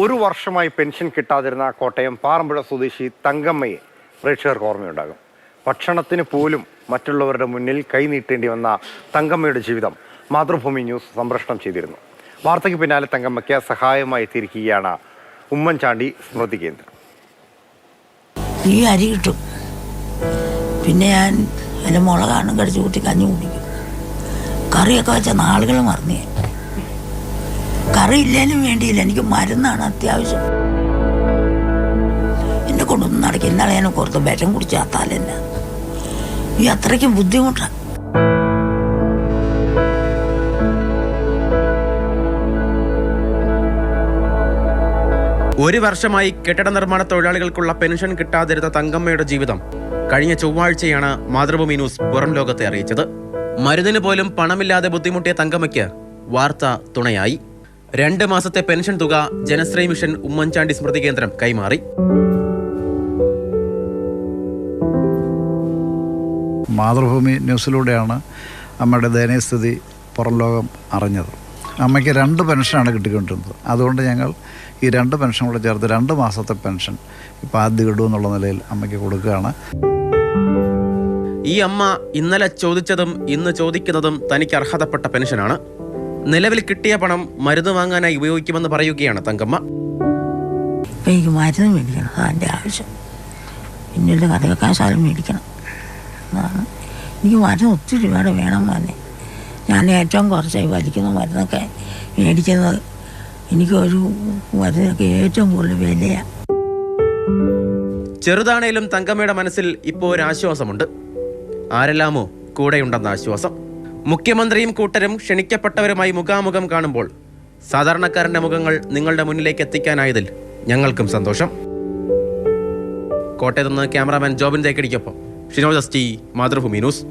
ഒരു വർഷമായി പെൻഷൻ കിട്ടാതിരുന്ന കോട്ടയം പാറമ്പുഴ സ്വദേശി തങ്കമ്മയെ പ്രേക്ഷകർക്ക് ഓർമ്മയുണ്ടാകും. ഭക്ഷണത്തിന് പോലും മറ്റുള്ളവരുടെ മുന്നിൽ കൈനീട്ടേണ്ടി വന്ന തങ്കമ്മയുടെ ജീവിതം മാതൃഭൂമി ന്യൂസ് സംപ്രേഷണം ചെയ്തിരുന്നു. വാർത്തയ്ക്ക് പിന്നാലെ തങ്കമ്മയ്ക്ക് സഹായമായി എത്തിയിരിക്കുകയാണ് ഉമ്മൻചാണ്ടി സ്മൃതി കേന്ദ്രം. ഈ അരി കിട്ടും, പിന്നെ ഞാൻ എൻ്റെ മുളകാണ് കടിച്ചു കൂട്ടി കഞ്ഞി കുടിക്കും. കറിയൊക്കെ വെച്ച നാളുകൾ മറന്നേ. കറി ഇല്ലേലും വേണ്ടിയില്ല, എനിക്ക് മരുന്നാണ് അത്യാവശ്യം. എന്നെ കൊണ്ടൊന്നും നടക്കും. ഇന്നാളെ ഞാൻ കുറച്ച് വിഷം കുടിച്ചാത്താലെന്നെ ഈ അത്രയ്ക്കും ബുദ്ധിമുട്ടാണ്. ഒരു വർഷമായി കെട്ടിട നിർമ്മാണ തൊഴിലാളികൾക്കുള്ള പെൻഷൻ കിട്ടാതിരുന്ന തങ്കമ്മയുടെ ജീവിതം കഴിഞ്ഞ ചൊവ്വാഴ്ചയാണ് മാതൃഭൂമി ന്യൂസ് പുറം ലോകത്തെ അറിയിച്ചത്. മരുന്നിന് പോലും പണമില്ലാതെ ബുദ്ധിമുട്ടിയ തങ്കമ്മയ്ക്ക് വാർത്ത തുണയായി. 2 മാസത്തെ പെൻഷൻ തുക ജനശ്രീ മിഷൻ ഉമ്മൻചാണ്ടി സ്മൃതി കേന്ദ്രം കൈമാറി. മാതൃഭൂമി ന്യൂസിലൂടെയാണ് അമ്മയുടെ ദയനീയസ്ഥിതി പുറം ലോകം അറിഞ്ഞത്. അമ്മയ്ക്ക് 2 പെൻഷനാണ് കിട്ടിക്കൊണ്ടിരുന്നത്. അതുകൊണ്ട് ഞങ്ങൾ ഈ 2 പെൻഷൻ കൂടെ ചേർത്ത് 2 മാസത്തെ പെൻഷൻ ഇപ്പോൾ ആദ്യ ഗഡു എന്നുള്ള നിലയിൽ അമ്മയ്ക്ക് കൊടുക്കുകയാണ്. ഈ അമ്മ ഇന്നലെ ചോദിച്ചതും ഇന്ന് ചോദിക്കുന്നതും തനിക്ക് അർഹതപ്പെട്ട പെൻഷനാണ്. നിലവിൽ കിട്ടിയ പണം മരുന്ന് വാങ്ങാനായി ഉപയോഗിക്കുമെന്ന് പറയുകയാണ് തങ്കമ്മ. എനിക്ക് മരുന്ന് മേടിക്കണം, അതിൻ്റെ ആവശ്യം. പിന്നീട് കഥ വെക്കാൻ സ്ഥലം മേടിക്കണം. എനിക്ക് മരുന്ന് ഒത്തിരി രൂപയുടെ വേണം തന്നെ. ഞാൻ ഏറ്റവും കുറച്ചായി വലിക്കുന്ന മരുന്നൊക്കെ മേടിക്കുന്നത്. എനിക്കൊരു മരുന്നൊക്കെ ഏറ്റവും കൂടുതൽ വിലയാണ്. ചെറുതാണേലും തങ്കമ്മയുടെ മനസ്സിൽ ഇപ്പോൾ ഒരു ആശ്വാസമുണ്ട്. ആരെല്ലാമോ കൂടെയുണ്ടെന്ന ആശ്വാസം. മുഖ്യമന്ത്രിയും കൂട്ടരും ക്ഷണിക്കപ്പെട്ടവരുമായി മുഖാമുഖം കാണുമ്പോൾ സാധാരണക്കാരന്റെ മുഖങ്ങൾ നിങ്ങളുടെ മുന്നിലേക്ക് എത്തിക്കാനായതിൽ ഞങ്ങൾക്കും സന്തോഷം. കോട്ടയത്ത് നിന്ന് ക്യാമറാമാൻ ജോബിൻ തേക്കടിക്കൊപ്പം Shinoj S T, Mathrubhumi news.